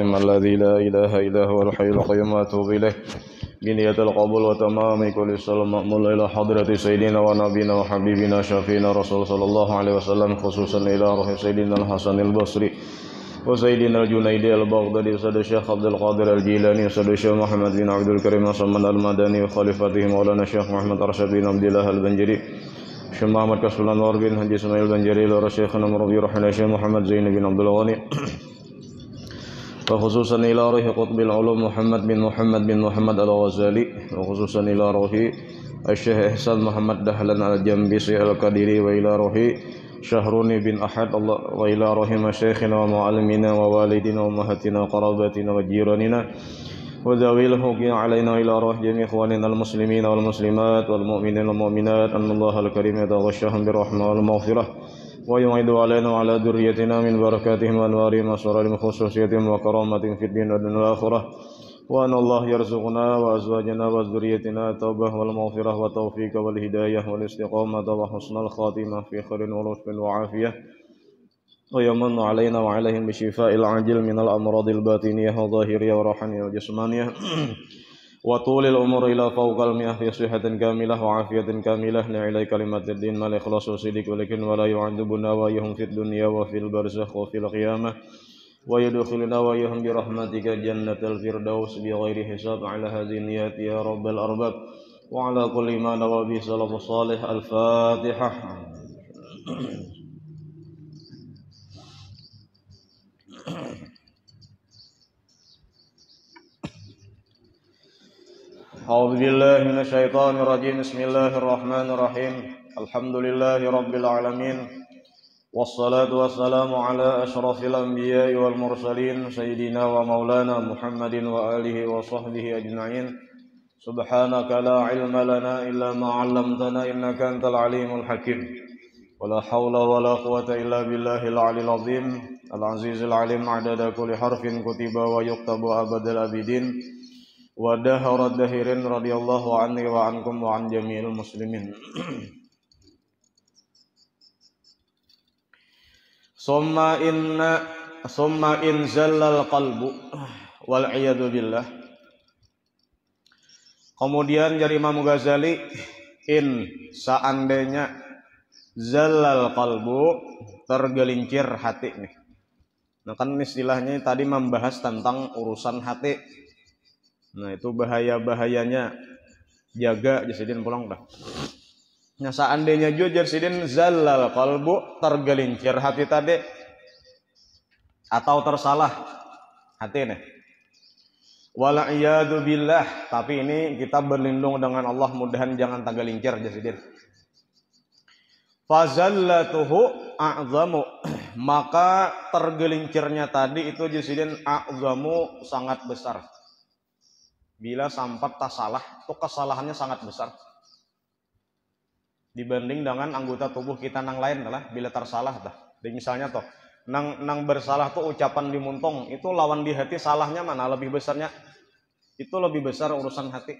الرحيم الذي لا إله إلا هو الحي القيوم وأتوب إليه بنية القبول وتمام كل سلام مأمول إلى حضرة سيدنا ونبينا وحبيبنا شفينا رسول صلى الله عليه وسلم خصوصا إلى روح سيدنا الحسن البصري وسيدنا الجنيدي البغدادي وسيد الشيخ عبد القادر الجيلاني وسيد الشيخ محمد بن عبد الكريم الصمد المدني وخليفته مولانا الشيخ محمد أرشد بن عبد الله البنجري الشيخ محمد كسول أنوار بن حجي إسماعيل البنجري والشيخنا مربي رحمه الشيخ محمد زين بن عبد الغني وخصوصا إلى روح قطب العلوم محمد بن محمد الغزالي وخصوصا إلى روح الشيخ إحسان محمد دهلان الجنبسي القديري وإلى روح شهروني بن أحد الله وإلى روح مشايخنا ومعلمنا ووالدنا وأمهاتنا وقراباتنا وجيراننا وذوي الحقوق علينا إلى روح جميع إخواننا المسلمين والمسلمات والمؤمنين والمؤمنات أن الله الكريم يتغشاهم بالرحمة والمغفرة ويعيد علينا وعلى ذريتنا من بركاتهم وأنوارهم وأسرارهم خصوصيتهم وكرامتهم في الدين والدنيا والآخرة وأن الله يرزقنا وأزواجنا وذريتنا التوبة والمغفرة والتوفيق والهداية والاستقامة وحسن الخاتمة في خير ولطف وعافية ويمن علينا وعليهم بشفاء العاجل من الأمراض الباطنية والظاهرية والروحانية والجسمانية وطول الأمور إلى فوق المئة في صحة كاملة وعافية كاملة لعلي كلمة الدين مع الإخلاص والصدق ولكن ولا يعذبنا وإياهم في الدنيا وفي البرزخ وفي القيامة ويدخلنا وإياهم برحمتك جنة الفردوس بغير حساب على هذه النيات يا رب الأرباب وعلى كل ما نوى به سلف الصالح. الفاتحة. أعوذ بالله من الشيطان الرجيم. بسم الله الرحمن الرحيم. الحمد لله رب العالمين والصلاة والسلام على أشرف الأنبياء والمرسلين سيدنا ومولانا محمد وآله وصحبه أجمعين. سبحانك لا علم لنا إلا ما علمتنا إنك أنت العليم الحكيم ولا حول ولا قوة إلا بالله العلي العظيم العزيز العليم عدد كل حرف كتب ويكتب أبد الأبدين ودهر الدهرين رضي الله عني وعنكم وعن جميع المسلمين. Summa in zallal qalbu wal iyadu billah. Kemudian dari Imam Ghazali, in seandainya zallal qalbu tergelincir hati nih. Nah kan istilahnya tadi membahas tentang urusan hati. Nah itu bahaya-bahayanya, jaga jasidin pulang dah. Nah seandainya jujur sidin zallal qalbu tergelincir hati tadi atau tersalah hati nih. Wal iyadu billah, tapi ini kita berlindung dengan Allah mudahan jangan tergelincir jasidin. Fazallatuhu a'zamu, maka tergelincirnya tadi itu jasidin a'zamu sangat besar. Bila sampai tersalah, itu kesalahannya sangat besar. Dibanding dengan anggota tubuh kita nang lain lah bila tersalah dah. Jadi misalnya toh nang bersalah tuh ucapan di muntong itu lawan di hati salahnya mana lebih besarnya? Itu lebih besar urusan hati.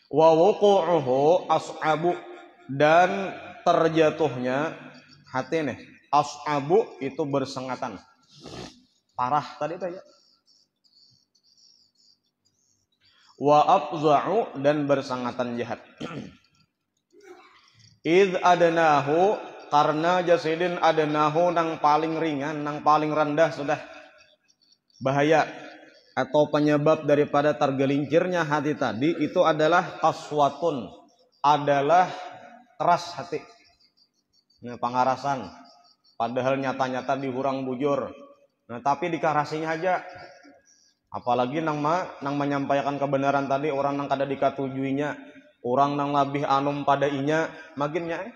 Wa wuqu'uhu as'abu, dan terjatuhnya hati nih as'abu itu bersengatan. Parah tadi itu ya. Wa afza'u, dan bersangatan jahat. Id adnahu, karena jasidin adnahu nang paling ringan, nang paling rendah sudah bahaya atau penyebab daripada tergelincirnya hati tadi itu adalah qaswatun, adalah keras hati. Nah, pangarasan padahal nyata-nyata dihurang bujur. Nah, tapi dikarasinya aja. Apalagi nang menyampaikan kebenaran tadi orang nang kada dikatujuinya, orang nang lebih anum pada inya maginnya.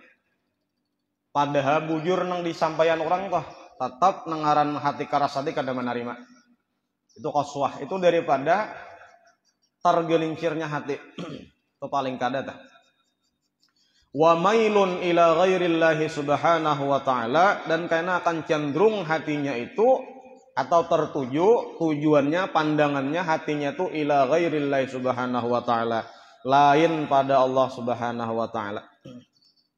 Padahal bujur nang disampaikan orang kok tetap nangaran hati karas hati kada menerima. Itu qaswah, itu daripada tergelincirnya hati. Itu paling kada tah. Wa mailun ila ghairillahi subhanahu wa ta'ala, dan karena akan cenderung hatinya itu atau tertuju, tujuannya, pandangannya, hatinya itu ila ghairillahi subhanahu wa ta'ala, lain pada Allah subhanahu wa ta'ala.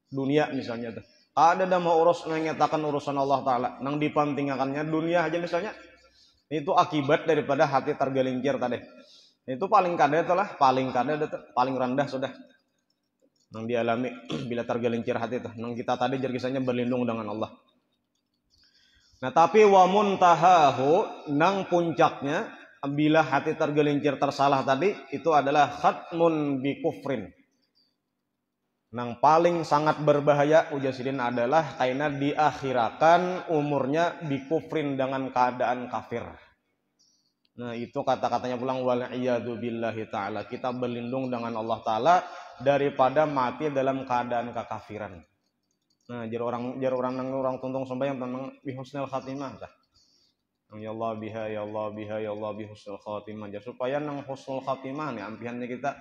Dunia misalnya tuh. Ada dah mau urus mengetakan urusan Allah Ta'ala. Nang dipantingakannya dunia aja misalnya. Itu akibat daripada hati tergelincir tadi. Itu paling kada itu lah. Paling rendah sudah. Nang dialami bila tergelincir hati itu. Nang kita tadi kisahnya berlindung dengan Allah. Nah tapi wa muntahahu, nang puncaknya bila hati tergelincir tersalah tadi itu adalah khatmun bi kufrin. Nang paling sangat berbahaya ujasidin adalah kaina diakhirakan umurnya bi kufrin dengan keadaan kafir. Nah itu kata-katanya pulang wal iyadu billahi ta'ala. Kita berlindung dengan Allah Ta'ala daripada mati dalam keadaan kekafiran. Nah, jar orang tuntung sembahyang tentang bihusnul khatimah tah. Ya Allah biha ya Allah biha ya Allah bihusnul khatimah. Supaya nang husnul khatimah nih ampihannya kita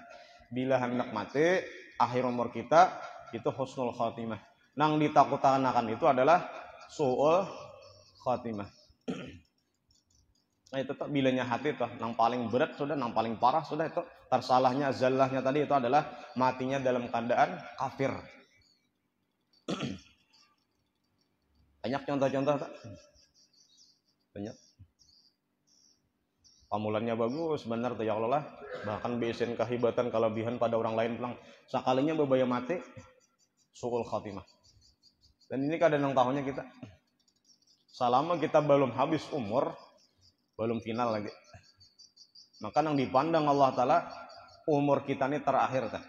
bila hendak mati akhir umur kita itu husnul khatimah. Nang ditakutkan akan itu adalah su'ul khatimah. Nah itu tuh bilanya hati tuh nang paling berat sudah, nang paling parah sudah itu tersalahnya zallahnya tadi itu adalah matinya dalam keadaan kafir. Banyak contoh-contoh tak? Banyak. Pamulannya bagus, benar tuh ya Allah lah. Bahkan biasin kehebatan kelebihan pada orang lain pulang. Sekalinya bebaya mati, su'ul khatimah. Dan ini kadang tahunnya kita. Selama kita belum habis umur, belum final lagi. Maka yang dipandang Allah Ta'ala, umur kita ini terakhir kan.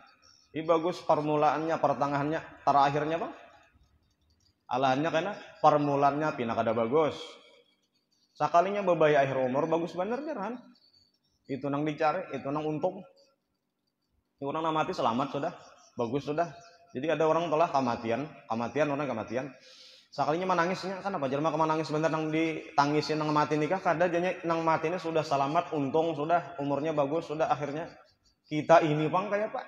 Ini bagus permulaannya, pertengahannya, terakhirnya bang. Alahannya karena permulaannya pina kada bagus. Sekalinya bebaya akhir umur bagus bener kan. Itu nang dicari, itu nang untung. Ini orang nang mati selamat sudah, bagus sudah. Jadi ada orang telah orang kematian. Sekalinya menangisnya kan apa jelema menangis bener nang ditangisin nang mati nikah kada janya nang mati ini sudah selamat, untung sudah, umurnya bagus sudah akhirnya. Kita ini bang kayak Pak.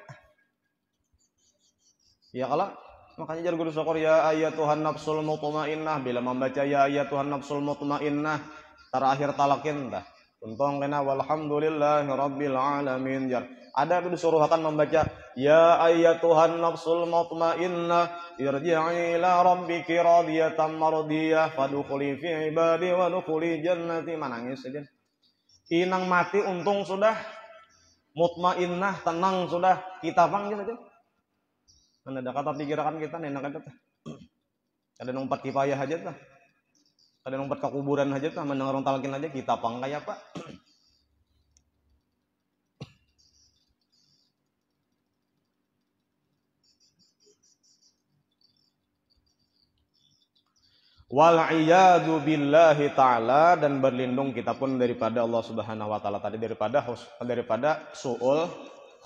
Ya kalau makanya jar guru syukur ya ayatuhan nafsul mutmainnah bila membaca ya ayatuhan nafsul mutmainnah terakhir talakin dah. Untung kena walhamdulillahi rabbil alamin jar. Ada disuruh akan membaca ya ayatuhan nafsul mutmainnah irji'i ila rabbiki radiyatan mardiyah fadkhuli fi ibadi wa dkhuli jannati menangis saja. Inang mati untung sudah mutmainnah tenang sudah kita panggil saja. Kan ada kata pikiran kita enak aja tah. Ada nompat kifayah aja tah. Ada nompat ke kuburan aja tah mendengar orang talakin aja kita pangkai apa? Wal iyadu billahi ta'ala dan berlindung kita pun daripada Allah Subhanahu wa taala tadi daripada su'ul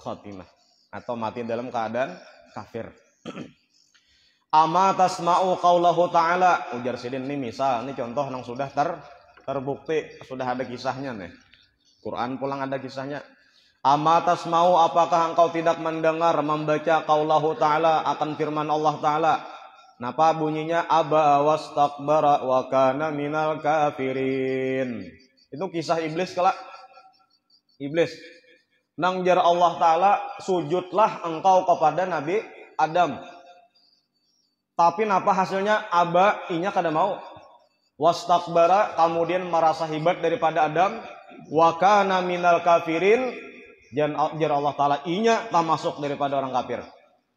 khatimah atau mati dalam keadaan kafir. Ama tasma'u qaulahu ta'ala ujar sidin ini misal ini contoh yang sudah terbukti sudah ada kisahnya nih. Quran pulang ada kisahnya. Ama tasma'u apakah engkau tidak mendengar membaca qaulahu ta'ala akan firman Allah Ta'ala. Napa bunyinya aba wastakbara wa kana minal kafirin. Itu kisah iblis kelak. Iblis nang jar Allah Ta'ala sujudlah engkau kepada Nabi Adam. Tapi napa hasilnya aba inya kada mau. Wastakbara kemudian merasa hebat daripada Adam. Wa kana minal kafirin jar Allah Ta'ala inya tak masuk daripada orang kafir.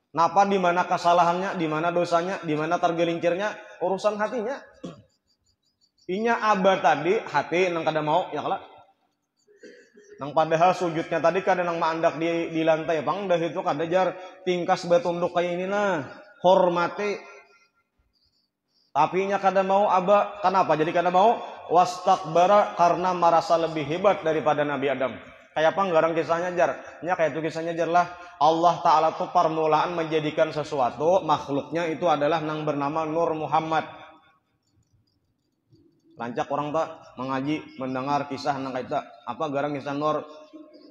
Napa di mana kesalahannya, di mana dosanya, di mana tergelincirnya urusan hatinya. Inya aba tadi hati nang kada mau ya kala. Nang padahal sujudnya tadi kada nang maandak di lantai pang dah itu kada jar tingkas betunduk kayak ini nah hormati. Tapi nya kada mau aba kenapa jadi kada mau wastakbara karena merasa lebih hebat daripada Nabi Adam. Kayak apa garang kisahnya jar nya kayak itu kisahnya jar lah Allah Ta'ala tuh permulaan menjadikan sesuatu makhluknya itu adalah nang bernama Nur Muhammad. Lancak orang tak mengaji mendengar kisah nang kaita apa garang kisah Nur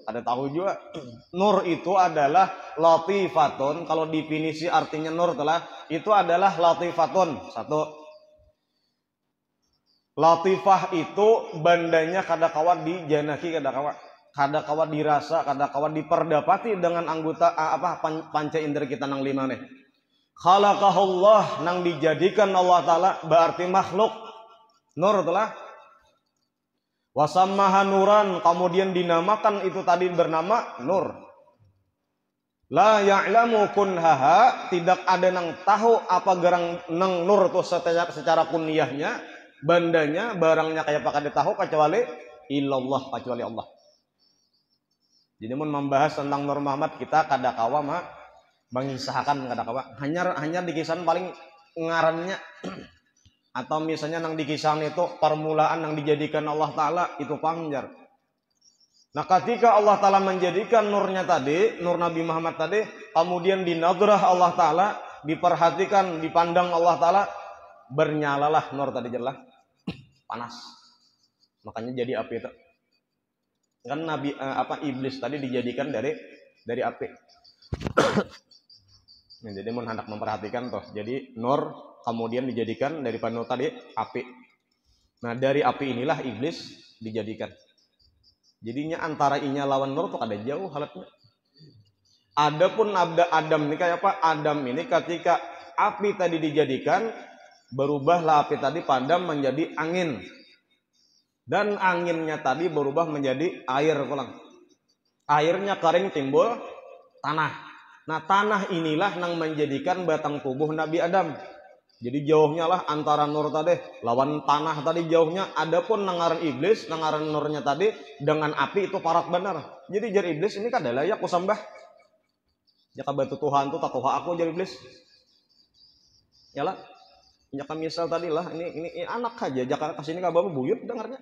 ada tahu juga. Nur itu adalah latifatun kalau definisi artinya nur telah itu adalah latifatun satu. Latifah itu bandanya kada kawan dijanaki kada kawan dirasa kada kawan diperdapati dengan anggota panca indera kita nang lima nih. Khalaqahullah nang dijadikan Allah taala berarti makhluk. Nur telah. Wasammaha nuran, kemudian dinamakan itu tadi bernama nur. La ya'lamu kunhaha, tidak ada nang tahu apa gerang nang nur itu secara kunyahnya, bandanya, barangnya kayak apa kada tahu kecuali illallah, kecuali Allah. Jadi mun membahas tentang Nur Muhammad kita kada kawa mah mengisahkan kada kawa. Hanya di kisahan paling ngarannya atau misalnya nang di kisahan itu permulaan yang dijadikan Allah taala itu panjar. Nah, ketika Allah taala menjadikan nurnya tadi, nur Nabi Muhammad tadi, kemudian dinadrah Allah taala, diperhatikan, dipandang Allah taala, bernyalalah nur tadi jelas panas. Makanya jadi api itu. Kan Nabi iblis tadi dijadikan dari api. Nah, jadi mun hendak memperhatikan toh. Jadi nur kemudian dijadikan dari nur tadi api. Nah, dari api inilah iblis dijadikan. Jadinya antara inya lawan nur tuh ada jauh halatnya. Adapun Adam ini kayak apa? Adam ini ketika api tadi dijadikan, berubahlah api tadi padam menjadi angin. Dan anginnya tadi berubah menjadi air pulang. Airnya kering timbul tanah. Nah, tanah inilah yang menjadikan batang tubuh Nabi Adam. Jadi jauhnya lah antara nur tadi lawan tanah tadi jauhnya. Adapun nangaran iblis, nangaran nurnya tadi dengan api itu parak benar. Jadi jar iblis ini kan adalah ya aku sembah. Jaka batu Tuhan tuh tak tuha aku jar iblis. Yalah. Jaka misal tadi lah ini anak aja jaka kasini ka bapak buyut dengarnya.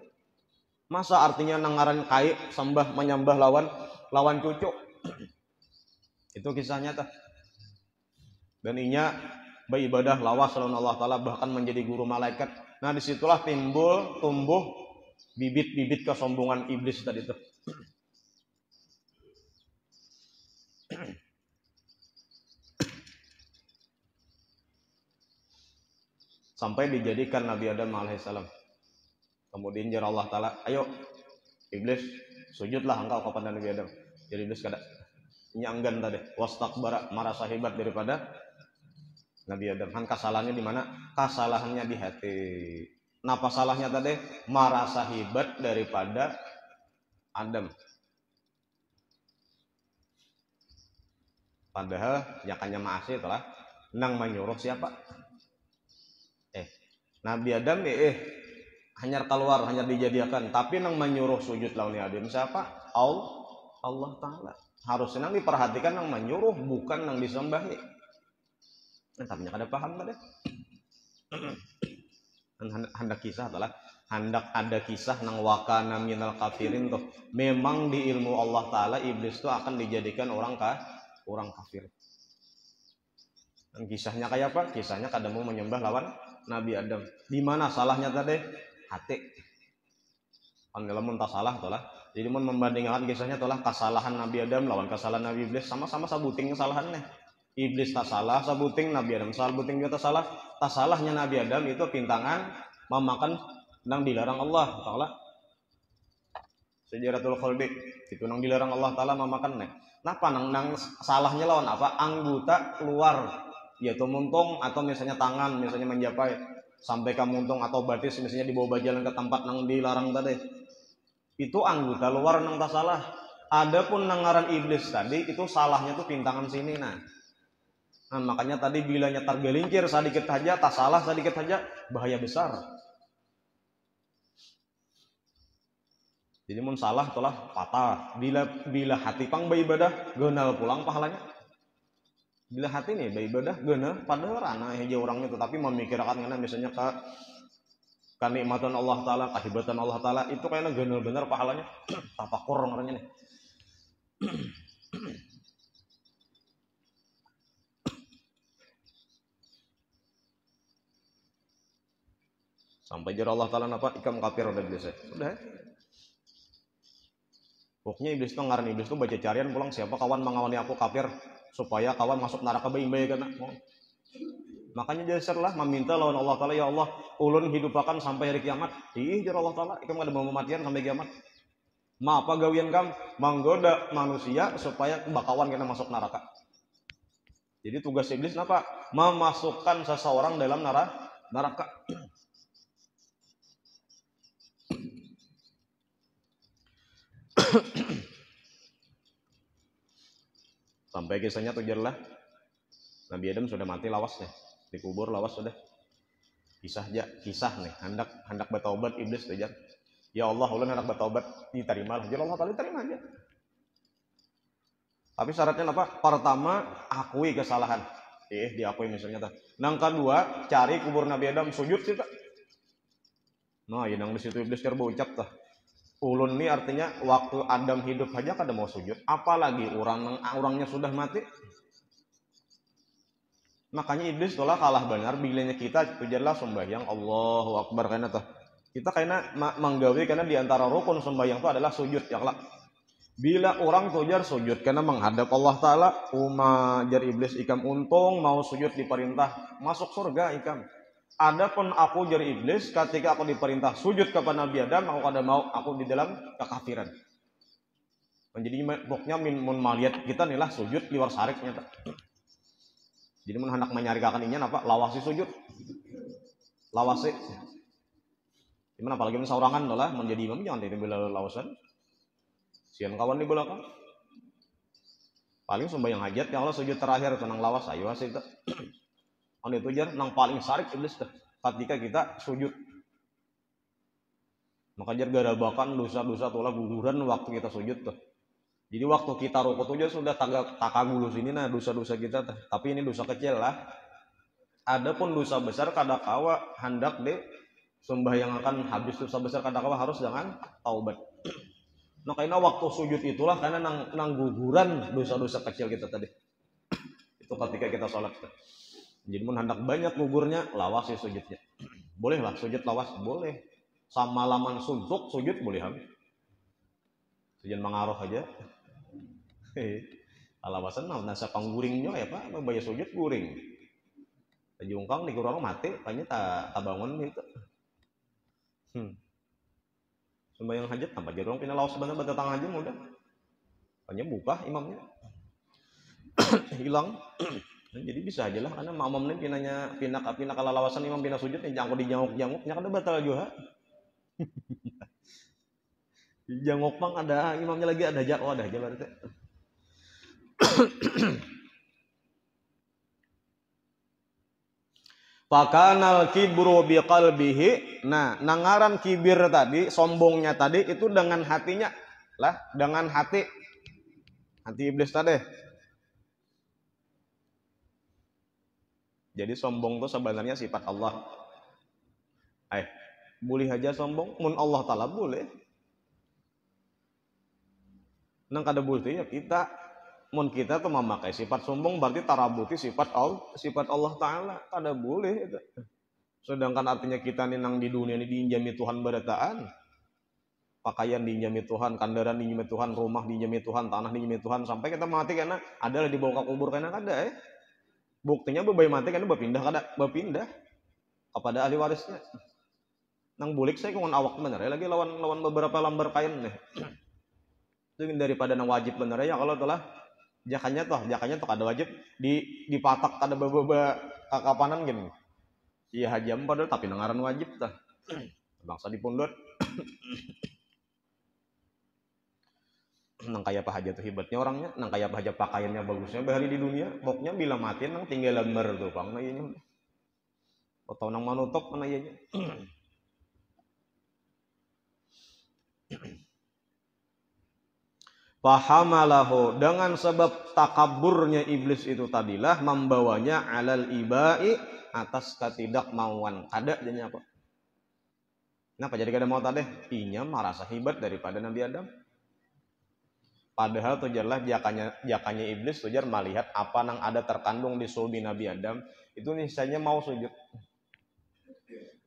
Masa artinya nangaran kai sembah menyembah lawan cucu. Itu kisahnya tah. Dan inya beribadah lawas lawan Allah taala bahkan menjadi guru malaikat. Nah, disitulah tumbuh bibit-bibit kesombongan iblis tadi itu. Sampai dijadikan Nabi Adam alaihissalam. Kemudian jar Allah taala, ayo iblis sujudlah engkau kepada Nabi Adam. Jadi iblis kada nyanggan tadi, wastakbara, merasa hebat daripada Nabi Adam. Han kesalahannya di mana? Kesalahannya di hati. Napa salahnya tadi? Merasa hebat daripada Adam. Padahal jakanya maasi itulah nang menyuruh siapa? Nabi Adam hanya keluar, hanya dijadikan, tapi nang menyuruh sujud lawan Adam siapa? Allah taala. Harusnya nang diperhatikan nang menyuruh, bukan nang disembah nih. Tapi kada paham tadi. Hendak kisah adalah hendak ada kisah nang wakana minal kafirin tuh. Memang di ilmu Allah taala iblis tuh akan dijadikan orang kafir. Dan kisahnya kayak apa? Kisahnya kada mau menyembah lawan Nabi Adam. Di mana salahnya tadi? Hati. Kalau mun tak salah tuh lah. Jadi mun membandingkan kisahnya tuh lah kesalahan Nabi Adam lawan kesalahan Nabi Iblis sama-sama sabuting kesalahannya. Iblis tak salah, sabuting Nabi Adam sabuting juga tak salah. Tak salahnya Nabi Adam itu pintangan memakan nang dilarang Allah taala. Sejaratul khaldi itu nang dilarang Allah taala memakan. Napa nang salahnya lawan apa? Anggota keluar, yaitu muntung atau misalnya tangan misalnya menjapai sampai ke muntung atau batis misalnya dibawa berjalan ke tempat nang dilarang tadi. Itu anggota luar nang tak salah. Adapun nangaran iblis tadi itu salahnya tuh pintangan sini nah. Nah, makanya tadi bilanya tergelincir sedikit saja, tak salah sedikit saja, bahaya besar. Jadi mun salah itulah patah. Bila hati pang beribadah, genal pulang pahalanya. Bila hati nih beribadah, genal padahal rana aja orangnya tetapi memikirkan karena misalnya kenikmatan Allah taala, kehebatan Allah taala itu kayaknya genal bener pahalanya. Tafakur orangnya nih. Sampai jar Allah taala napa ikam kafir udah iblis. Udah. Pokoknya iblis itu ngaran iblis itu baca carian pulang siapa kawan mengawani aku kafir supaya kawan masuk neraka bayi-bayi kana. Makanya jasarlah meminta lawan Allah taala, ya Allah, ulun hidupakan sampai hari kiamat. Ih jar Allah taala, ikam kada mau matian sampai kiamat. Ma apa gawian kam manggoda manusia supaya bakawan kena masuk neraka. Jadi tugas iblis apa? Memasukkan seseorang dalam neraka. Sampai kisahnya tuh jelas. Nabi Adam sudah mati lawasnya, dikubur lawas sudah. Kisah nih, hendak bertaubat iblis tuh. Ya Allah, ulun hendak bertaubat, diterimalah. Jadi Allah Taala terima aja. Tapi syaratnya apa? Pertama, akui kesalahan. Diakui misalnya tuh. Nang kedua, cari kubur Nabi Adam, sujud sih tak. Nah, yang di situ iblis kerbo ucap tuh. Ulun ini artinya waktu Adam hidup aja kada mau sujud, apalagi orangnya sudah mati. Makanya iblis tolah kalah benar bilanya kita tujarlah sembahyang Allahu Akbar karena tuh. Kita kayaknya menggawi karena diantara rukun sembahyang itu adalah sujud ya kelak. Bila orang tujar sujud karena menghadap Allah Ta'ala, jar iblis ikam untung mau sujud diperintah masuk surga ikam. Adapun aku jar iblis ketika aku diperintah sujud kepada Nabi Adam, aku kada mau, aku di dalam kekafiran. Menjadi pokoknya mun malihat kita nih lah sujud liwar sariknya. Jadi mun hendak menyarikakan ini apa? Lawasi sujud. Lawasi. Gimana apalagi saurangan lah menjadi imam jangan tidak bela lawasan. Sian kawan di belakang. Paling sembahyang hajat ya Allah sujud terakhir tenang lawas ayo asih itu. On itu jar nang paling sarik iblis teh ketika kita sujud. Maka jar garabakan dosa-dosa tulah guguran waktu kita sujud tuh. Jadi waktu kita rukuk aja sudah takagulus ini nah dosa-dosa kita tuh. Tapi ini dosa kecil lah. Adapun dosa besar kada kawa hendak deh sembahyang akan habis dosa besar kada kawa harus dengan taubat. Nah karena waktu sujud itulah karena nang guguran dosa-dosa kecil kita tadi. Itu ketika kita sholat. Jadi mun hendak banyak gugurnya lawas ya sujudnya. Boleh lah sujud lawas boleh. Sama laman suntuk sujud boleh habis. Sujud mengaruh aja. Alawasan mah nasa pangguringnya ya Pak, bayar sujud guring. Tajungkang di kurang mati, banyak tak bangun gitu. Sembahyang hajat tambah jarang pina lawas sebentar bertetang aja udah. Hanya buka imamnya. Hilang. Jadi bisa aja lah karena mamam ini pindah kalau lawasan imam pindah sujud yang jangkau dijanguk-janguknya kan udah batal juga. Dijanguk bang ada imamnya lagi ada aja ada aja berarti. Fakanal kibru biqalbihi. Nah, nangaran kibir tadi, sombongnya tadi itu dengan hatinya. Lah, dengan hati iblis tadi. Jadi sombong itu sebenarnya sifat Allah. Boleh aja sombong, mun Allah Ta'ala boleh. Nang kada boleh ya kita mun kita tuh memakai sifat sombong berarti tarabuti sifat Allah Ta'ala kada boleh itu. Sedangkan artinya kita nih nang di dunia ini diinjami Tuhan berataan. Pakaian diinjami Tuhan, kandaran diinjami Tuhan, rumah diinjami Tuhan, tanah diinjami Tuhan sampai kita mati karena adalah dibawa ke kubur karena kada Buktinya bebai mati karena berpindah kepada ahli warisnya. Nang bulik saya kawan awak bener ya lagi lawan beberapa lambar kain deh. Itu daripada nang wajib bener ya kalau telah jakanya tuh ada wajib dipatak ada beberapa kapanan gini. Iya hajam padahal tapi nangaran wajib tuh. Bangsa dipundut. Nang kaya apa aja tuh hebatnya orangnya, nang kaya apa aja pakaiannya bagusnya bahari di dunia, pokoknya bila mati nang tinggal lembar tuh bang nayanya. Atau nang manutok nayanya. Fahamalahu dengan sebab takaburnya iblis itu tadilah membawanya alal ibai atas ketidakmauan. Kada jadinya apa? Kenapa jadi kada mau tadi? Inya merasa hebat daripada Nabi Adam. Padahal tujarlah jakanya iblis tujar melihat apa nang ada terkandung di sulbi Nabi Adam itu niscaya mau sujud.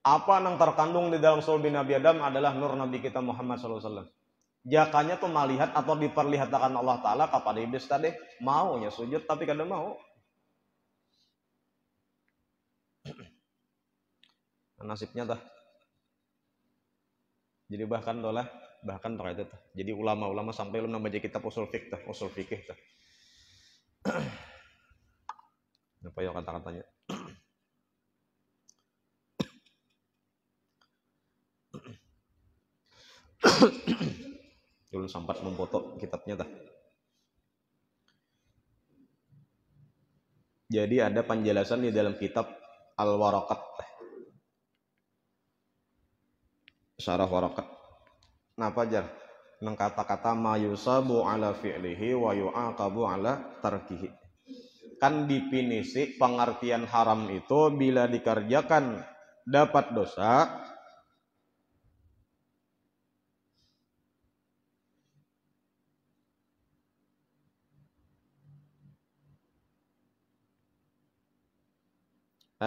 Apa nang terkandung di dalam sulbi Nabi Adam adalah nur Nabi kita Muhammad SAW. Jakanya tuh melihat atau diperlihatkan Allah Ta'ala kepada iblis tadi maunya sujud tapi kada mau. Nasibnya dah. Jadi bahkan terkait itu. Jadi ulama-ulama sampai lu membaca kitab usul fikih tuh. Apa ya kata-katanya? Dulu sempat memfoto kitabnya tah. Jadi ada penjelasan di dalam kitab Al-Waraqat, Syarah Waraqat. Napa jar? Nang kata-kata ma yusabu ala fi'lihi wa yu'aqabu ala tarkihi. Kan definisi pengertian haram itu bila dikerjakan dapat dosa,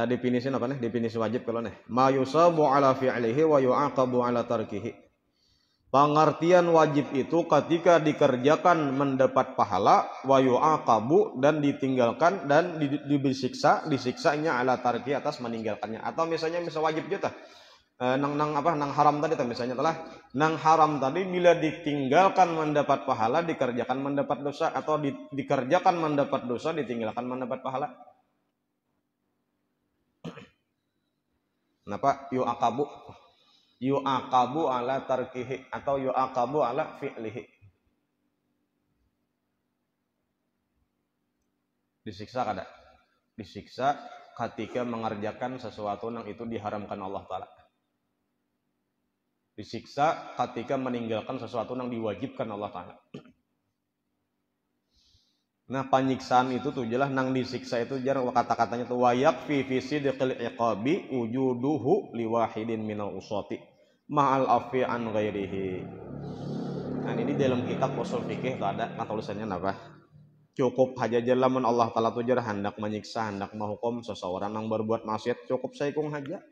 definisi apa nih? Definisi wajib kalau nih. Ma yusabu ala fi'lihi wa yu'aqabu ala tarkihi. Pengertian wajib itu ketika dikerjakan mendapat pahala, wa yu'aqabu dan ditinggalkan dan disiksanya ala tarki atas meninggalkannya. Atau misalnya wajib juga nang haram tadi misalnya nang haram tadi bila ditinggalkan mendapat pahala, dikerjakan mendapat dosa, atau dikerjakan mendapat dosa, ditinggalkan mendapat pahala. Kenapa yu'aqabu ala tarkihi atau yu'aqabu ala fi'lihi? Disiksa kada? Disiksa ketika mengerjakan sesuatu yang itu diharamkan Allah Ta'ala. Disiksa ketika meninggalkan sesuatu yang diwajibkan Allah Ta'ala. Nah, penyiksaan itu tuh jelas nang disiksa itu jar kata-katanya tuh wayak fi sidqil iqabi wujuduhu liwahidin minal usati ma'al afi an ghairihi. Nah, ini dalam kitab usul fikih tuh ada tulisannya apa? Cukup haja jalaman Allah Ta'ala tuh jar hendak menyiksa, hendak menghukum seseorang yang berbuat maksiat, cukup saikung haja.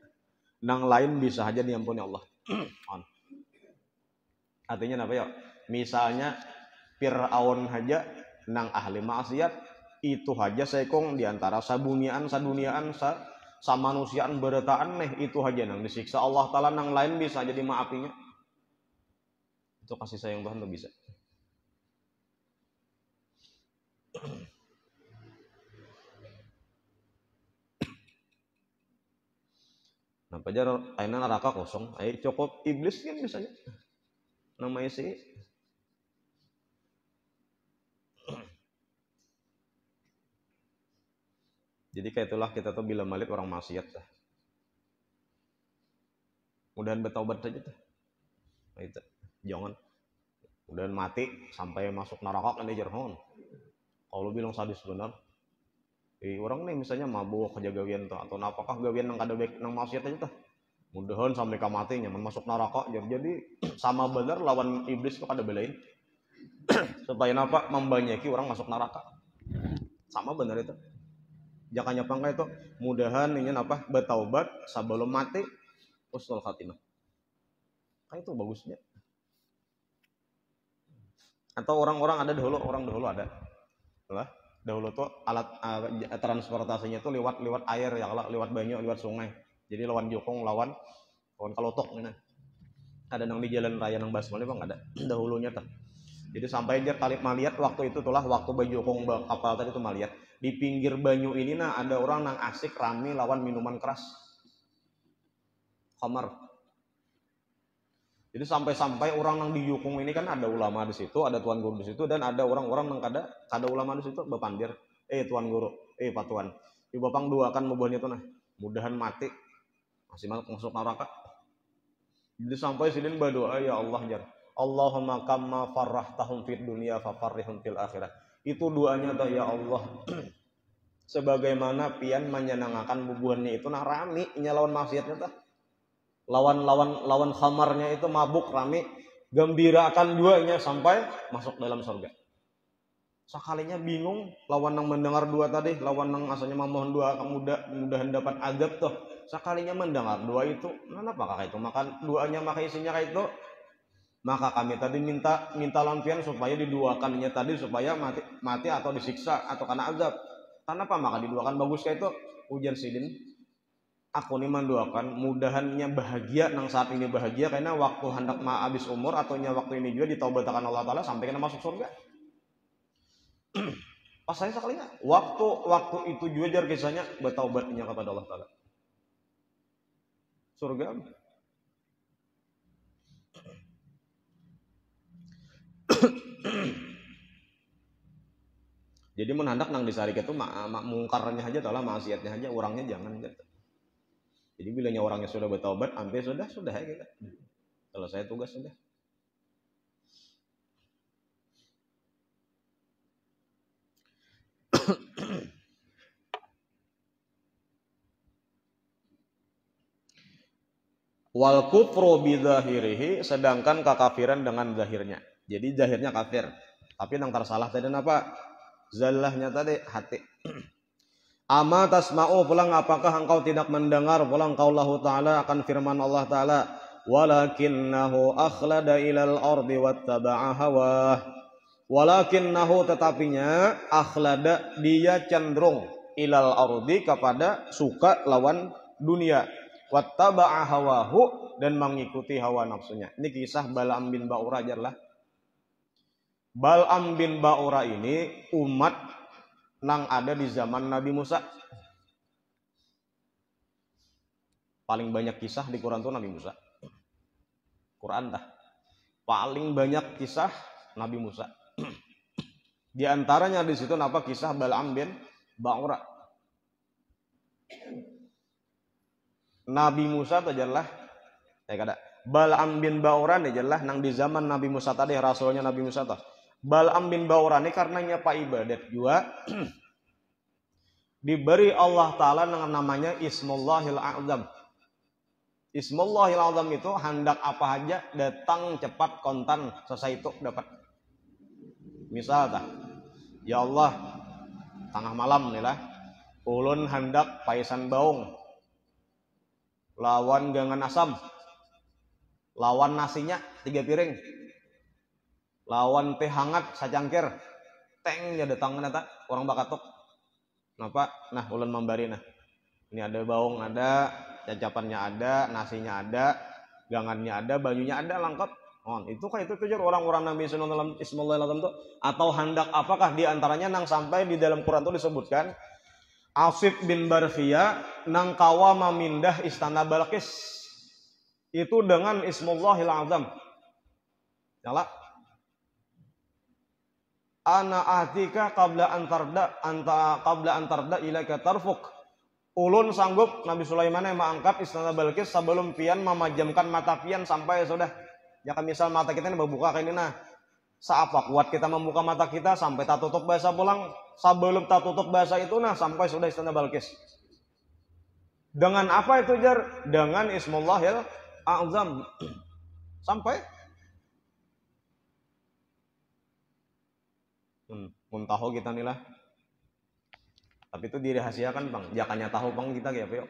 Nang lain bisa aja diampuni Allah. Artinya apa ya? Misalnya Fir'aun haja nang ahli maksiat itu aja sekong diantara saduniaan samanusiaan beretaan itu aja nang disiksa Allah Ta'ala, nang lain bisa jadi maafinya. Itu kasih sayang Tuhan tuh bisa. Nah pajar aina neraka kosong, cukup iblis kan misalnya namanya sih. Jadi kayak itulah kita tuh bila malik orang maksiat dah. Mudahan bertaubat saja tuh. Nah, itu jangan mudahan mati sampai masuk neraka kan dia jarhon. Kalau bilang sadis benar. Orang nih misalnya mabuk kejagawian tuh atau apakah gawian nang kada baik nang maksiat aja tuh. Mudahan sampai ka mati nyaman masuk neraka. Jadi sama benar lawan iblis tuh kada belain. Supaya napa membanyaki orang masuk neraka. Sama benar itu. Jangan nyapa itu mudahan ingin apa bertaubat sebelum mati husnul khatimah. Kayak itu bagusnya. Atau orang-orang ada dahulu ada. Lah, dahulu tuh alat transportasinya tuh lewat air ya, lewat banyu, lewat sungai. Jadi lawan jokong, lawan kalotok gitu. Ada nang di jalan raya nang basmali bang ada dahulunya tuh. Jadi sampai dia kali maliat waktu itu tulah waktu bajokong kapal tadi tuh maliat. Di pinggir banyu ini ada orang nang asik rame lawan minuman keras. Khamar. Jadi sampai orang nang di Yukung ini kan ada ulama di situ, ada tuan guru di situ, dan ada orang-orang nang kada ulama di situ bepandir. Tuan guru, Pak Tuan. Ibu bapang doakan mubahan itu nah. Mudahan mati. Masih masuk neraka. Jadi sampai sidin berdoa ya Allah jar. Allahumma kamma farrahtahum fid dunya fafarrihum fil akhirah. Itu doanya tuh ya Allah. Sebagaimana pian menyenangkan bubuhannya itu nah rami nyalawan maksiatnya tuh. Lawan khamarnya itu mabuk rami, gembirakan duanya sampai masuk dalam surga. Sekalinya bingung lawan nang mendengar dua tadi, lawan nang asalnya memohon dua mudahan dapat adab tuh. Sekalinya mendengar dua itu, kenapa kakak itu makan duanya maka isinya kayak itu. Maka kami tadi minta lampian supaya diduakannya tadi supaya mati atau disiksa atau kena azab. Kenapa maka diduakan bagus kayak itu? Ujian sidin. Aku nih mendoakan mudahannya bahagia nang saat ini bahagia karena waktu hendak habis umur atau waktu ini juga ditaubatkan Allah Ta'ala sampai kena masuk surga. Pas saya sekalinya waktu itu juga jar kisahnya bertaubatnya kepada Allah Taala. Surga. Jadi menhandak nang disarik itu mungkarnya aja talah maksiatnya aja, orangnya jangan gitu. Jadi bilanya orangnya sudah bertaubat, hampir sudah ya gitu. Selesai tugas sudah. Wal kufru bidzahirihi, sedangkan kekafiran dengan zahirnya. Jadi zahirnya kafir, tapi nang tersalah tadi apa? Zallahnya tadi hati. Ama tasma'u, pulang apakah engkau tidak mendengar pulang qaullahu ta'ala akan firman Allah Ta'ala, walakinnahu akhlada ilal ardi wattaba'a hawah. Walakinnahu, tetapinya, akhlada, dia cenderung ilal ardi, kepada suka lawan dunia, wattaba'a hawahu, dan mengikuti hawa nafsunya. Ini kisah Bal'am bin Ba'ura ajarlah. Bal'am bin Ba'ura ini umat nang ada di zaman Nabi Musa. Paling banyak kisah di Quran itu Nabi Musa. Quran dah. Paling banyak kisah Nabi Musa. Di antaranya di situ apa kisah Bal'am bin Ba'ura. Nabi Musa itu adalah saya kata Bal'am bin Ba'ura ini adalah nang di zaman Nabi Musa tadi, rasulnya Nabi Musa tadi. Bal'am bin Ba'ura ini karenanya pak ibadat juga diberi Allah Ta'ala dengan namanya Ismullahil A'zam. Ismullahil A'zam itu hendak apa aja datang cepat kontan selesai itu dapat. Misal tak, ya Allah, tengah malam nih lah, ulun hendak paisan baung, lawan gangan asam, lawan nasinya 3 piring, lawan teh hangat sacangkir, teng ya datang nata orang bakatok. Napa? Nah ulun membari nah. Ini ada baung ada, cacapannya ada, nasinya ada, gangannya ada, bajunya ada, lengkap. Oh, itu kan itu tujuan orang-orang Nabi sallallahu alaihi wasallam itu, atau hendak apakah di antaranya nang sampai di dalam Quran itu disebutkan Asif bin Barkhiyah nang kawa memindah istana Balqis itu dengan Ismullahil Azam. Nyala. Ana atika qabla antarda ilaika tarfuk. Ulun sanggup Nabi Sulaiman yang mengangkat istana Balqis sebelum pian memajamkan mata pian sampai sudah. Ya kan misal mata kita ini berbuka kayak ini nah. Seapa kuat kita membuka mata kita sampai tak tutup bahasa pulang. Sebelum tak tutup bahasa itu nah sampai sudah istana Balqis. Dengan apa itu jar? Dengan Ismullahil A'zam. Sampai tahu kita nih lah. Tapi itu dirahasiakan bang. Jakanya tahu bang kita kayak apa yuk.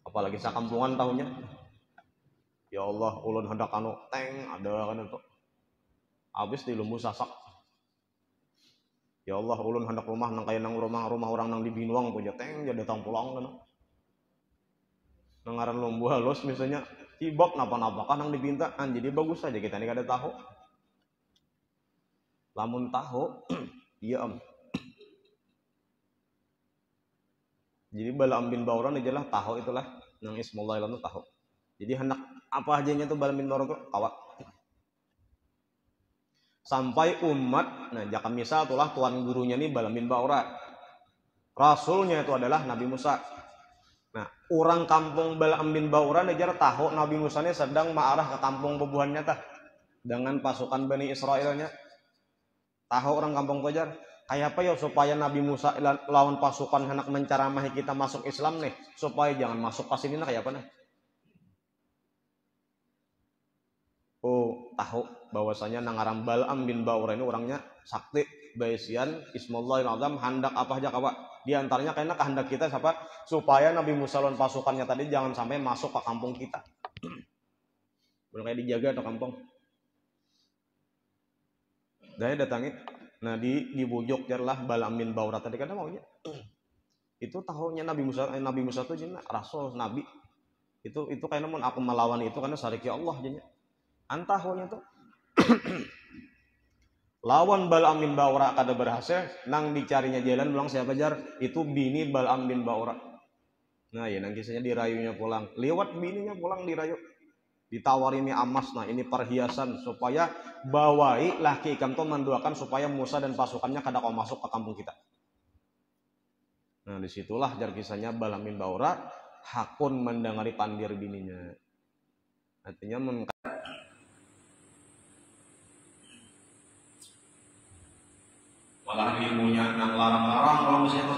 Apalagi sakampungan tahunya. Ya Allah, ulun hendak anu teng ada kan itu. Habis di lumbu sasak. Ya Allah, ulun hendak rumah nang kaya nang rumah orang nang di Binuang punya teng jadi datang pulang kan. Nangaran lumbu halus misalnya tibok napa-napa kan nang dipinta jadi bagus aja kita nih kada tahu. Lamun tahu iya am. Jadi Bal'am bin Ba'ura adalah tahu itulah nang Ismullahil A'zam tahu. Jadi hendak apa ajanya tuh Bal'am bin Ba'ura tuh kawat. Sampai umat, nah jaka misal itulah tuan gurunya nih Bal'am bin Ba'ura. Rasulnya itu adalah Nabi Musa. Nah, orang kampung Bal'am bin Ba'ura nejar tahu Nabi Musa ini sedang mengarah ke kampung bebuhannya tah dengan pasukan Bani Israilnya. Tahu orang kampung Kojar, kayak apa ya supaya Nabi Musa lawan pasukan hendak menceramahi kita masuk Islam nih, supaya jangan masuk pas ini nah kayak apa nih? Oh, tahu bahwasanya nangaram Bal'am bin Ba'ura ini orangnya sakti, baisian, Ismullahil A'zam, hendak apa aja kawa. Di antaranya kayaknya kehendak kita siapa? Supaya Nabi Musa lawan pasukannya tadi jangan sampai masuk ke kampung kita. Belum kayak dijaga atau kampung. Saya datangi, nah dibujuk jarlah Bal'am bin Ba'ura tadi kan maunya. Itu tahunya Nabi Musa itu jina rasul nabi. Itu kayak namun aku melawan itu karena sariki Allah jadinya. Antahunya tuh. Lawan Bal'am bin Ba'ura kada berhasil, nang dicarinya jalan pulang siapa jar? Itu bini Bal'am bin Ba'ura. Nah ya nang kisahnya dirayunya pulang. Lewat bininya pulang dirayu. Ditawar ini emas, nah ini perhiasan supaya bawai laki ikam tuh mendoakan supaya Musa dan pasukannya kada kau masuk ke kampung kita. Nah disitulah jar kisahnya Bal'am bin Ba'ura hakun mendengari pandir bininya. Artinya malah ilmunya nang larang-larang kalau misalnya tuh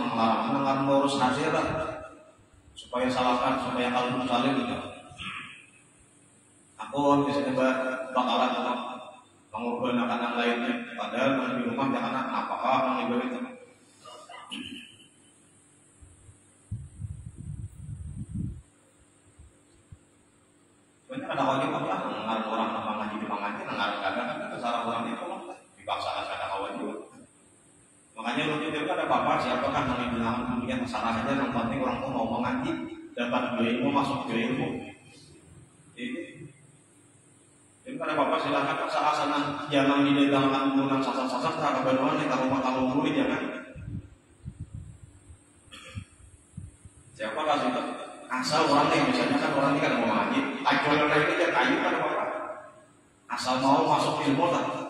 nang ngurus hasil lah supaya salahkan supaya kalbu salim gitu. Aku misalnya bakalan mengorbankan yang lainnya padahal di rumah jangan apa-apa yang ibu itu. Banyak ada wajib apa ngarang orang ngaji di ngaji ngarang kadang kan kesalahan orang itu dipaksakan kada wajib. Makanya waktu itu ada bapak siapakah yang bilang kemudian masalahnya yang penting orang tuh mau mengaji dapat ilmu masuk ke ilmu. Jadi ada bapak silakan asal-asalan jangan didegangkan menggunakan sasar-sasar tak kebenaran yang kalau murid jangan. Siapa kasih itu? Asal orang yang misalnya kan orang ini kan mau mengaji, acuan ini dia kayu kan bapak. Asal mau masuk ilmu tak.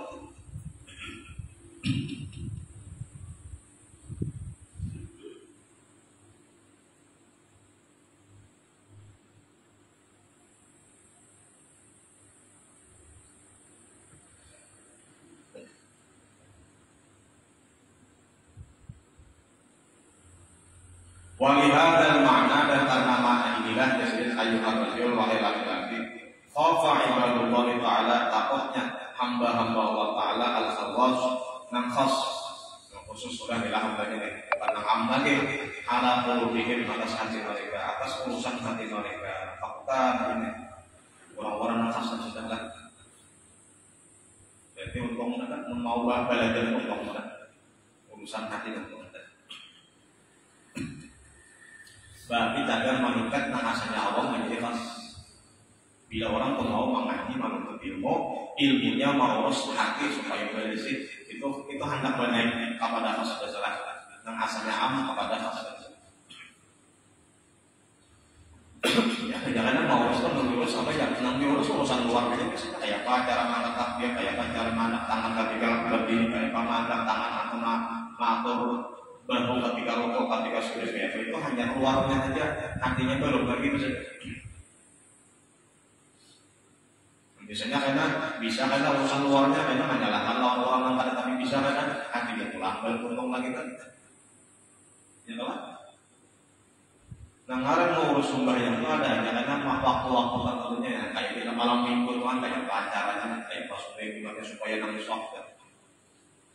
Walihada makna dan karena makna inilah disebut ayyuhal rajul wahai laki-laki khafa ibadullah ta'ala takutnya hamba-hamba Allah ta'ala al-khawas nang khas khusus sudah bila hambanya nih karena hambanya ala qulubihim atas hati mereka atas urusan hati mereka fakta ini orang-orang yang khas sudah lah jadi untuk mau belajar untuk urusan hati dan berarti jaga meningkat nahasanya Allah menjadi khas. Bila orang tuh mau mengaji, menuntut ilmu, ilmunya mau urus hati supaya bersih, itu hendak bernaik kepada khas dasar. Nahasanya am kepada khas dasar. Ya jangan mau urus mengurus sampai jangan diurus urusan luar aja misalnya kayak apa cara mengangkat takbir, kayak apa cara mengangkat tangan ketika berdiri, kayak apa mengangkat tangan atau mengatur bahu ketika rukuk, ketika sujud itu hanya luarnya saja, hatinya belum lagi biasanya karena urusan luarnya karena menyalahkan orang yang tapi bisa karena hatinya pulang beruntung lagi kan ya kan nah ngarang mau urus sumber yang itu ada karena waktu-waktu tertentunya ya, kayak kita malam minggu tuan kayak acaranya kayak pas supaya nangis waktu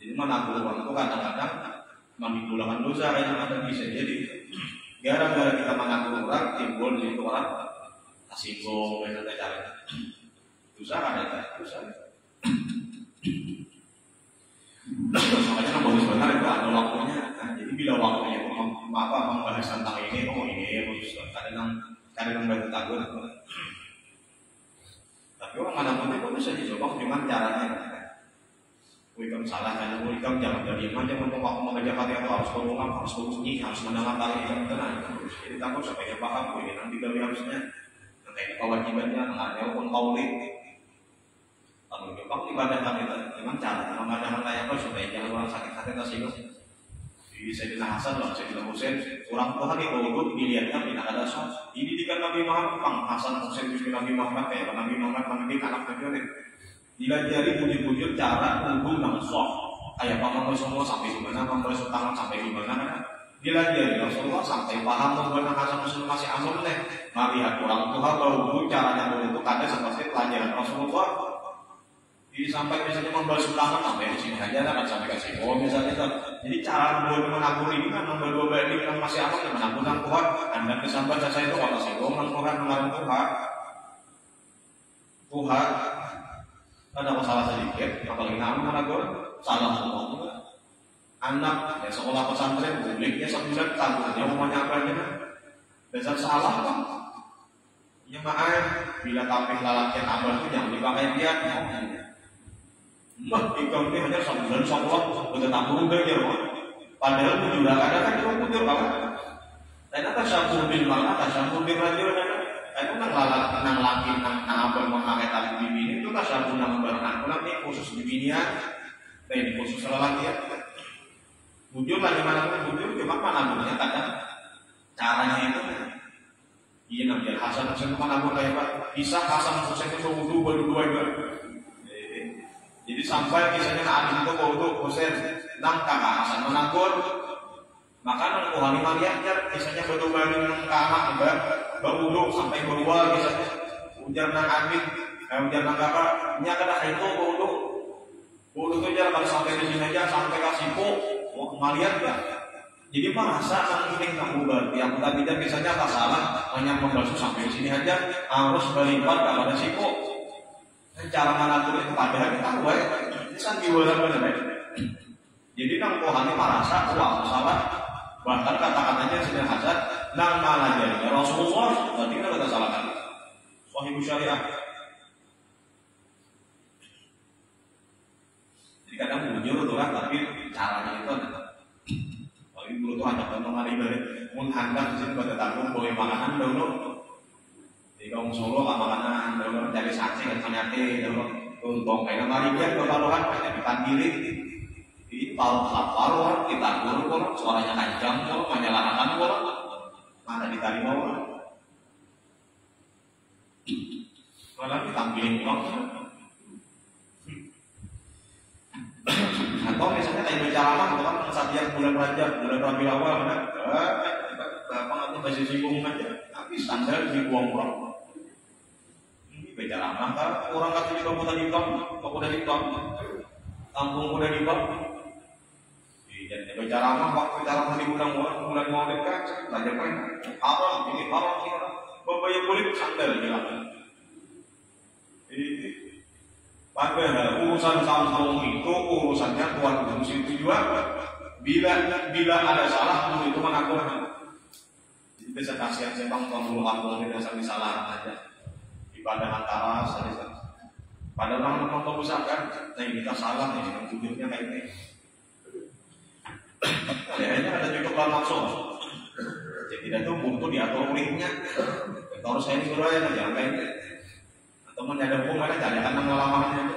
jadi mana aku itu kadang-kadang menghilangkan dosa yang ada bisa jadi gara-gara kita mengatur orang timbul di situ orang asinggung dan cara dosa ada dosa makanya yang bagus benar itu ada waktunya jadi bila waktunya membahas tentang ini kadang baru takut tapi orang mana pun itu bisa dicoba dengan caranya Wikam salah karena wikam jangan dari iman jangan waktu mengajar hati atau harus berumah harus berbunyi harus mendengar tali yang tenang jadi takut sampai paham ini nanti kami harusnya nanti kewajibannya mengajar pun kaulit kalau jepang ibadah kami dengan cara mengajar kayak apa supaya jangan orang sakit hati tersinggung jadi Sayyidina Hasan dan Sayyidina Husain orang tua hari hidup dilihatnya tidak ada sos ini didikan Nabi Muhammad Bang Hasan Husain justru Nabi Muhammad kayak Nabi Muhammad mendidik anak Nabi dilajari bujur-bujur cara unggul dan soft kayak Pak Rasulullah sampai di mana, Pak Rasul tangan sampai di mana kan dilajari Rasulullah sampai paham menggunakan bahasa Muslim masih aman deh melihat orang tua kalau caranya untuk ada seperti pelajaran Rasulullah jadi sampai misalnya membasuh tangan sampai di sini aja kan sampai ke sini misalnya jadi cara membuat menabur ini kan membuat dua balik yang masih aman dan menabur Tuhan anda kesambar saya itu kalau saya Tuhan mengarang Tuhan ada masalah sedikit, apalagi nama gue salah semua anak ya sekolah pesantren publik ya sebulan tanggungannya umumnya apa aja dasar salah kan ya maaf bila tampil lalakian abal itu jangan dipakai dia Mah ikam ini hanya sebulan sekolah udah tabung belajar mah. Padahal tujuh ada kan cuma tujuh kawan. Dan apa sabun bil mana, sabun bil rajul kan? Itu nang laki nang apa memakai tali bibir itu kan sabun nang beranak. Kalau ini khusus bibirnya, ini khusus lelaki ya. Bujur lagi mana pun bujur, cuma mana punya kadang caranya itu. Iya namanya Hasan Husain mana pun kayak pak. Bisa Hasan Husain itu wudhu berdua juga. Jadi sampai kisahnya Ali itu wudhu Husain nang kakak Hasan menakur. Maka nang Kohani Maria kisahnya berdua dengan kakak berwudhu sampai keluar kisahnya. Ujar nang Amin, ujar nang kakak, nya kada itu wudhu. Wudhu itu jangan sampai di sini aja sampai kasih melihat ya. Jadi merasa ini kamu berarti yang tidak biasanya tak salah hanya membasuh sampai di sini aja harus berlipat kepada siku. Cara mengatur itu padahal kita tahu ya, ini kan diwarap benar. Jadi nang Kohani merasa wah salah bahkan kata-katanya sudah hajar nang malah jadi Rasulullah berarti kita tidak salah kan. Sahih syariah. Jadi kadang bujur tuh kan tapi caranya itu ada. Dulu tuh ada teman-teman ibarat menghantam di sini pada tanggung boleh makanan dulu. Di kaum Solo makanan dulu cari saksi dan penyakit dulu. Untung kayak kemarin dia kebaruan banyak ikan diri. Di paru kita guru suaranya kencang kok menyalahkan kok mana diterima kok. Malah ditampilin kok. Atau misalnya kayak berceramah, kan setiap bulan Rajab, bulan Rabiul Awal, apa atau masih singgung aja, tapi standar dibuang orang. Ini berceramah, kan orang kata juga kuda hitam, kampung kuda hitam. Jadi berceramah, waktu ceramah di bulan Maulid kan, belajar main, haram, ini, membayar kulit standar bilang. Padahal urusan kampung itu urusannya Tuhan Yesus itu juga bila ada salah itu mengaku. Jadi bisa kasihan sebang kampung tidak sampai salah aja. Ibadah antara saja. Pada orang menonton besar kan, kita salah nih, jujurnya kayak ini. Kayaknya ada juga kalau langsung. Jadi tidak tuh butuh diatur muridnya. Kalau saya disuruh aja jangan kayak ini. Teman ada hukum mana tidak akan pengalamannya itu.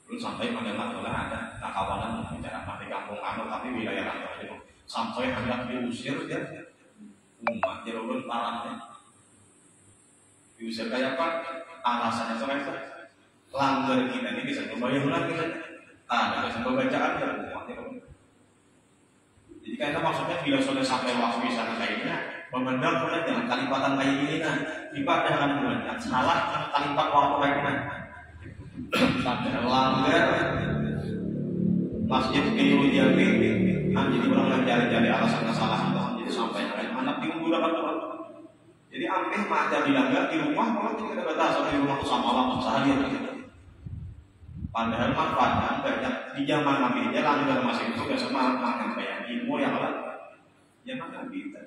Belum sampai mengenal ada kawanan bicara mati kampung anu tapi wilayah anu aja sampai hendak diusir ya umat jerulun parahnya diusir kayak apa alasannya soalnya langgar kita ini bisa kebayang kita ada bisa pembacaan ya umatnya. Jadi karena maksudnya bila sudah sampai waktu di sana kayaknya memandang boleh dengan kalipatan kayak gini nah ibadah dengan bulan salah kalipat waktu kayak gini sampai langgar masjid keliru jadi orang mencari-cari alasan kesalahan jadi sampai anak diundur dapat Tuhan. Jadi hampir macam dilanggar di rumah malah tidak ada batasan di rumah sama Allah seharian gitu. Padahal manfaatnya banyak di zaman Nabi aja langgar masih itu gak sama makan kayak ilmu yang lain yang makan kita.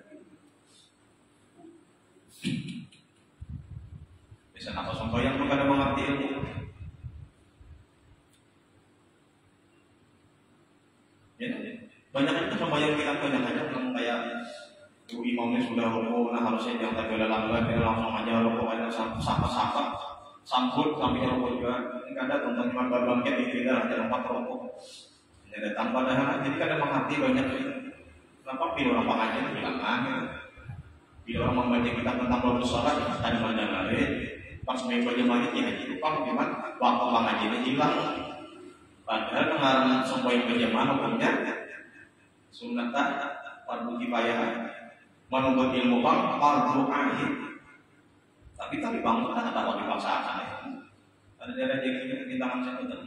Bisa apa sampai yang bukan mengerti ilmu. Ya, banyak itu sembahyang kita banyak aja belum kayak ibu imamnya sudah rukuk, nah harusnya yang tadi udah langgar dia langsung aja rukuk aja sapa sambut sampai rukuk juga. Ini kadang tentang iman berbangkit di tidak ada tempat rukuk. Ada tanpa dahana, jadi kadang mengerti banyak itu. Kenapa pilih orang pengajian bilang aja. Bila orang membaca kitab tentang bab salat tadi mana ada pas main baca majid ya lupa gimana waktu pengajiannya hilang. Padahal pengarang sampai berjamaah hukumnya sunnatan fardu kifayah menurut ilmu bang fardu ain. Tapi bangun kan ada wajib paksa ya. Ada daerah yang di tangan saya betul.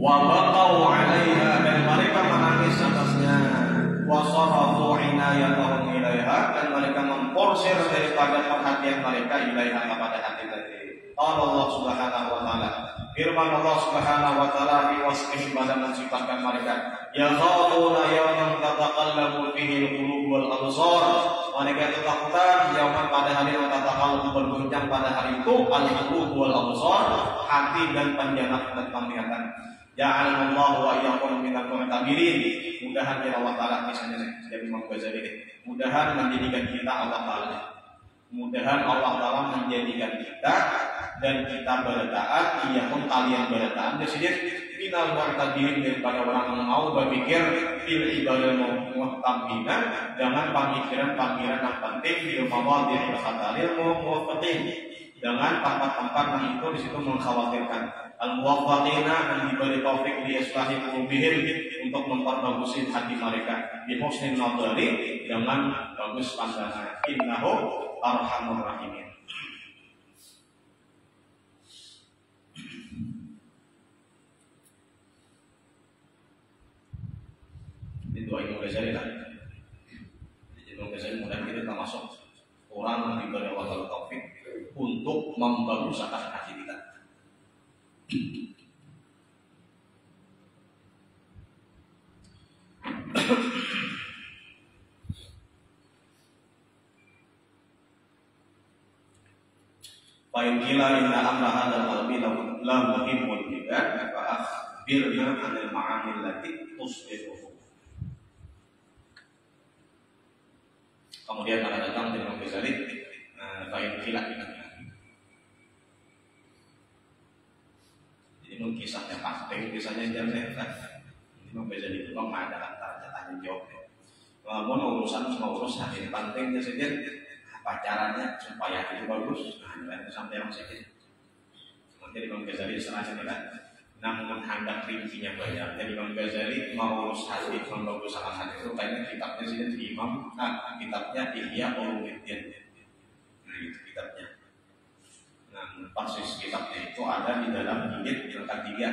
Wa baqau 'alaiha dan mereka menangis atasnya. Wa sarafu 'inayatahum ilaiha dan mereka memporsir daripada perhatian mereka ilaiha kepada hati tadi. Allah Subhanahu wa taala Firman Allah Subhanahu wa taala fi wasfihim pada mensifatkan mereka, yakhafuna yawman tataqallabu fihi al-qulub wal absar. Mereka itu takutan yaman pada hari yang tataqallabu bergoncang pada hari itu al-qulub wal absar, hati dan pandangan dan penglihatan. Ja'alallahu wa iyyakum minal mu'tabirin. Mudahan ya Allah taala misalnya dari Imam Ghazali. Mudahan menjadikan kita Allah taala. Mudahan Allah taala menjadikan kita dan kita bertaat, ia pun kalian bertaat. Jadi minal mu'tabirin, daripada orang yang mau berpikir fil ibadah muhtamina, dengan pemikiran-pemikiran yang penting di mawadhi'il khataril muwaffaqin, dengan tempat-tempat yang itu di situ mengkhawatirkan. Al-muwaffaqina, yang diberi taufik di islahi qulubihim, untuk memperbagusi hati mereka, bi husnin nadhari, dengan bagus pandangan. Innahu arhamur rahimin. Ini doa Imam Ghazali lah. Imam Ghazali mudah kita termasuk orang yang diberi Allah taufik untuk membaguskan hati kita. Fa'in kila inna amra hadal qalbi la muhimmul bida fa akhbirna 'anil ma'anil lati tusbihu. Kemudian akan datang dari Imam Ghazali, fa'in kila. Jadi itu kisahnya penting, kisahnya jangan kan. Imam Ghazali itu ada antara tanya jawab. Walaupun urusan semua urusan ini pentingnya saja. Apa caranya supaya itu bagus? Nah, itu sampai yang sedikit. Jadi Imam Ghazali serasa tidak, namun hendak rincinya banyak. Jadi Imam Ghazali mau urus hadis, membagus sama hadis itu kayaknya kitabnya sih dari Imam. Kitabnya Ihya Ulumuddin. Nah itu kitabnya. Nah persis kitabnya itu ada di dalam jilid yang ketiga.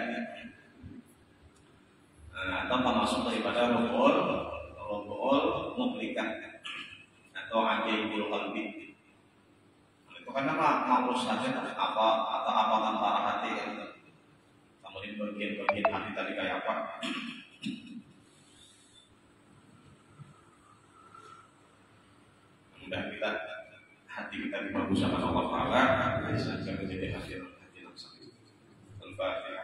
Atau termasuk daripada Ruhul Muhlikat atau Ajaibul Qalbi. Itu kan mau saja apa atau apa antara hati yang kemudian bagian-bagian hati tadi kayak apa? Mudah kita hati kita dibagus sama Allah Taala, bisa menjadi hati yang sakit. Al-Fatihah.